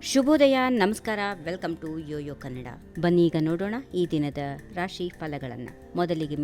ಶುಭೋದಯ, ನಮಸ್ಕಾರ, welcome to Yoyo Kannada. ಬನ್ನಿ ಈಗ ನೋಡೋಣ ಈ ದಿನದ ರಾಶಿ ಫಲಗಳನ್ನ. ಮೊದಲಿಗೆ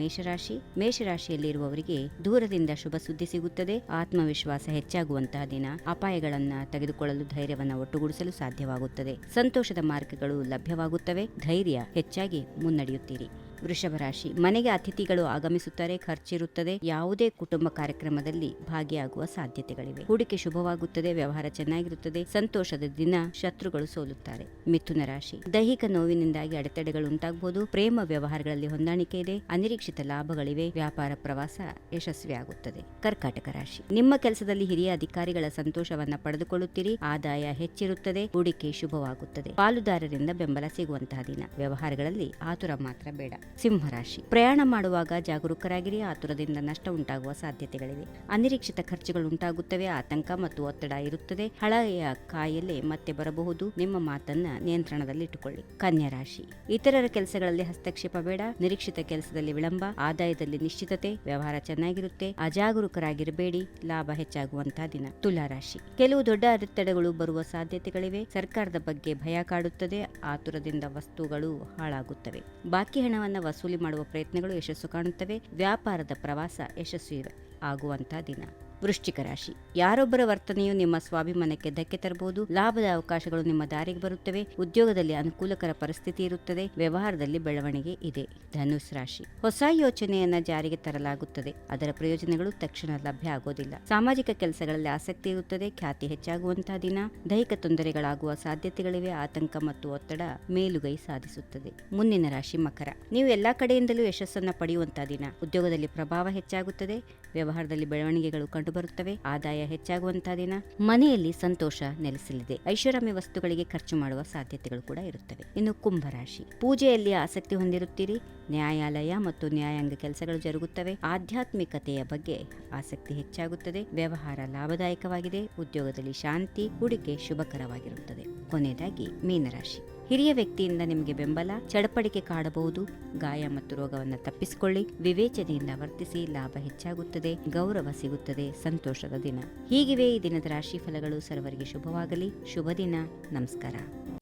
ಮೇಷರಾಶಿಯಲ್ಲಿರುವವರಿಗೆ ದೂರದಿಂದ ಶುಭ ಸುದ್ದಿ ಸಿಗುತ್ತದೆ. ಆತ್ಮವಿಶ್ವಾಸ ಹೆಚ್ಚಾಗುವಂತಹ ದಿನ. ಅಪಾಯಗಳನ್ನ ತೆಗೆದುಕೊಳ್ಳಲು ಧೈರ್ಯವನ್ನ ಒಟ್ಟುಗೂಡಿಸಲು ಸಾಧ್ಯವಾಗುತ್ತದೆ. ಸಂತೋಷದ ಮಾರ್ಗಗಳು ಲಭ್ಯವಾಗುತ್ತವೆ. ಧೈರ್ಯ ಹೆಚ್ಚಾಗಿ ಮುನ್ನಡೆಯುತ್ತೀರಿ. ವೃಷಭ ರಾಶಿ, ಮನೆಗೆ ಅತಿಥಿಗಳು ಆಗಮಿಸುತ್ತಾರೆ. ಖರ್ಚಿರುತ್ತದೆ. ಯಾವುದೇ ಕುಟುಂಬ ಕಾರ್ಯಕ್ರಮದಲ್ಲಿ ಭಾಗಿಯಾಗುವ ಸಾಧ್ಯತೆಗಳಿವೆ. ಹೂಡಿಕೆ ಶುಭವಾಗುತ್ತದೆ. ವ್ಯವಹಾರ ಚೆನ್ನಾಗಿರುತ್ತದೆ. ಸಂತೋಷದ ದಿನ. ಶತ್ರುಗಳು ಸೋಲುತ್ತಾರೆ. ಮಿಥುನ ರಾಶಿ, ದೈಹಿಕ ನೋವಿನಿಂದಾಗಿ ಅಡೆತಡೆಗಳು ಉಂಟಾಗಬಹುದು. ಪ್ರೇಮ ವ್ಯವಹಾರಗಳಲ್ಲಿ ಹೊಂದಾಣಿಕೆ ಇದೆ. ಅನಿರೀಕ್ಷಿತ ಲಾಭಗಳಿವೆ. ವ್ಯಾಪಾರ ಪ್ರವಾಸ ಯಶಸ್ವಿಯಾಗುತ್ತದೆ. ಕರ್ಕಾಟಕ ರಾಶಿ, ನಿಮ್ಮ ಕೆಲಸದಲ್ಲಿ ಹಿರಿಯ ಅಧಿಕಾರಿಗಳ ಸಂತೋಷವನ್ನ ಪಡೆದುಕೊಳ್ಳುತ್ತೀರಿ. ಆದಾಯ ಹೆಚ್ಚಿರುತ್ತದೆ. ಹೂಡಿಕೆ ಶುಭವಾಗುತ್ತದೆ. ಪಾಲುದಾರರಿಂದ ಬೆಂಬಲ ಸಿಗುವಂತಹ ದಿನ. ವ್ಯವಹಾರಗಳಲ್ಲಿ ಆತುರ ಮಾತ್ರ ಬೇಡ. ಸಿಂಹರಾಶಿ, ಪ್ರಯಾಣ ಮಾಡುವಾಗ ಜಾಗರೂಕರಾಗಿರಿ. ಆತುರದಿಂದ ನಷ್ಟ ಉಂಟಾಗುವ ಸಾಧ್ಯತೆಗಳಿವೆ. ಅನಿರೀಕ್ಷಿತ ಖರ್ಚುಗಳು ಉಂಟಾಗುತ್ತವೆ. ಆತಂಕ ಮತ್ತು ಒತ್ತಡ ಇರುತ್ತದೆ. ಹಳೆಯ ಕಾಯಿಲೆ ಮತ್ತೆ ಬರಬಹುದು. ನಿಮ್ಮ ಮಾತನ್ನ ನಿಯಂತ್ರಣದಲ್ಲಿಟ್ಟುಕೊಳ್ಳಿ. ಕನ್ಯಾ ರಾಶಿ, ಇತರರ ಕೆಲಸಗಳಲ್ಲಿ ಹಸ್ತಕ್ಷೇಪ ಬೇಡ. ನಿರೀಕ್ಷಿತ ಕೆಲಸದಲ್ಲಿ ವಿಳಂಬ. ಆದಾಯದಲ್ಲಿ ನಿಶ್ಚಿತತೆ. ವ್ಯವಹಾರ ಚೆನ್ನಾಗಿರುತ್ತೆ. ಅಜಾಗರೂಕರಾಗಿರಬೇಡಿ. ಲಾಭ ಹೆಚ್ಚಾಗುವಂತಹ ದಿನ. ತುಲಾ ರಾಶಿ, ಕೆಲವು ದೊಡ್ಡ ಅಡೆತಡೆಗಳು ಬರುವ ಸಾಧ್ಯತೆಗಳಿವೆ. ಸರ್ಕಾರದ ಬಗ್ಗೆ ಭಯ ಕಾಡುತ್ತದೆ. ಆತುರದಿಂದ ವಸ್ತುಗಳು ಹಾಳಾಗುತ್ತವೆ. ಬಾಕಿ ಹಣವನ್ನು ವಸೂಲಿ ಮಾಡುವ ಪ್ರಯತ್ನಗಳು ಯಶಸ್ಸು ಕಾಣುತ್ತವೆ. ವ್ಯಾಪಾರದ ಪ್ರವಾಸ ಯಶಸ್ವಿ ಆಗುವಂತಹ ದಿನ. ವೃಶ್ಚಿಕ ರಾಶಿ, ಯಾರೊಬ್ಬರ ವರ್ತನೆಯು ನಿಮ್ಮ ಸ್ವಾಭಿಮಾನಕ್ಕೆ ಧಕ್ಕೆ ತರಬಹುದು. ಲಾಭದ ಅವಕಾಶಗಳು ನಿಮ್ಮ ದಾರಿಗೆ ಬರುತ್ತವೆ. ಉದ್ಯೋಗದಲ್ಲಿ ಅನುಕೂಲಕರ ಪರಿಸ್ಥಿತಿ ಇರುತ್ತದೆ. ವ್ಯವಹಾರದಲ್ಲಿ ಬೆಳವಣಿಗೆ ಇದೆ. ಧನುಸ್ ರಾಶಿ, ಹೊಸ ಯೋಚನೆಯನ್ನ ಜಾರಿಗೆ ತರಲಾಗುತ್ತದೆ. ಅದರ ಪ್ರಯೋಜನಗಳು ತಕ್ಷಣ ಲಭ್ಯ ಆಗೋದಿಲ್ಲ. ಸಾಮಾಜಿಕ ಕೆಲಸಗಳಲ್ಲಿ ಆಸಕ್ತಿ ಇರುತ್ತದೆ. ಖ್ಯಾತಿ ಹೆಚ್ಚಾಗುವಂತಹ ದಿನ. ದೈಹಿಕ ತೊಂದರೆಗಳಾಗುವ ಸಾಧ್ಯತೆಗಳಿವೆ. ಆತಂಕ ಮತ್ತು ಒತ್ತಡ ಮೇಲುಗೈ ಸಾಧಿಸುತ್ತದೆ. ಮುಂದಿನ ರಾಶಿ ಮಕರ, ನೀವು ಎಲ್ಲಾ ಕಡೆಯಿಂದಲೂ ಯಶಸ್ಸನ್ನ ಪಡೆಯುವಂತಹ ದಿನ. ಉದ್ಯೋಗದಲ್ಲಿ ಪ್ರಭಾವ ಹೆಚ್ಚಾಗುತ್ತದೆ. ವ್ಯವಹಾರದಲ್ಲಿ ಬೆಳವಣಿಗೆಗಳು ಕಂಡುಬರುತ್ತವೆ. ಆದಾಯ ಹೆಚ್ಚಾಗುವಂತಹ ದಿನ. ಮನೆಯಲ್ಲಿ ಸಂತೋಷ ನೆಲೆಸಲಿದೆ. ಐಷಾರಾಮಿ ವಸ್ತುಗಳಿಗೆ ಖರ್ಚು ಮಾಡುವ ಸಾಧ್ಯತೆಗಳು ಕೂಡ ಇರುತ್ತವೆ. ಇನ್ನು ಕುಂಭರಾಶಿ, ಪೂಜೆಯಲ್ಲಿ ಆಸಕ್ತಿ ಹೊಂದಿರುತ್ತೀರಿ. ನ್ಯಾಯಾಲಯ ಮತ್ತು ನ್ಯಾಯಾಂಗ ಕೆಲಸಗಳು ಜರುಗುತ್ತವೆ. ಆಧ್ಯಾತ್ಮಿಕತೆಯ ಬಗ್ಗೆ ಆಸಕ್ತಿ ಹೆಚ್ಚಾಗುತ್ತದೆ. ವ್ಯವಹಾರ ಲಾಭದಾಯಕವಾಗಿದೆ. ಉದ್ಯೋಗದಲ್ಲಿ ಶಾಂತಿ. ಹೂಡಿಕೆ ಶುಭಕರವಾಗಿರುತ್ತದೆ. ಕೊನೆಯದಾಗಿ ಮೀನರಾಶಿ, ಹಿರಿಯ ವ್ಯಕ್ತಿಯಿಂದ ನಿಮಗೆ ಬೆಂಬಲ. ಚಡಪಡಿಕೆ ಕಾಡಬಹುದು. ಗಾಯ ಮತ್ತು ರೋಗವನ್ನು ತಪ್ಪಿಸಿಕೊಳ್ಳಿ. ವಿವೇಚನೆಯಿಂದ ವರ್ತಿಸಿ. ಲಾಭ ಹೆಚ್ಚಾಗುತ್ತದೆ. ಗೌರವ ಸಿಗುತ್ತದೆ. ಸಂತೋಷದ ದಿನ. ಹೀಗಿವೆ ಈ ದಿನದ ರಾಶಿ ಫಲಗಳು. ಸರ್ವರಿಗೆ ಶುಭವಾಗಲಿ. ಶುಭ ದಿನ. ನಮಸ್ಕಾರ.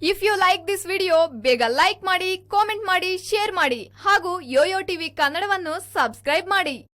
If you like this video, ಬೇಗ ಲೈಕ್ ಮಾಡಿ, ಕಾಮೆಂಟ್ ಮಾಡಿ, ಶೇರ್ ಮಾಡಿ ಹಾಗೂ ಯೋಯೋ ಟಿವಿ ಕನ್ನಡವನ್ನು ಸಬ್ಸ್ಕ್ರೈಬ್ ಮಾಡಿ.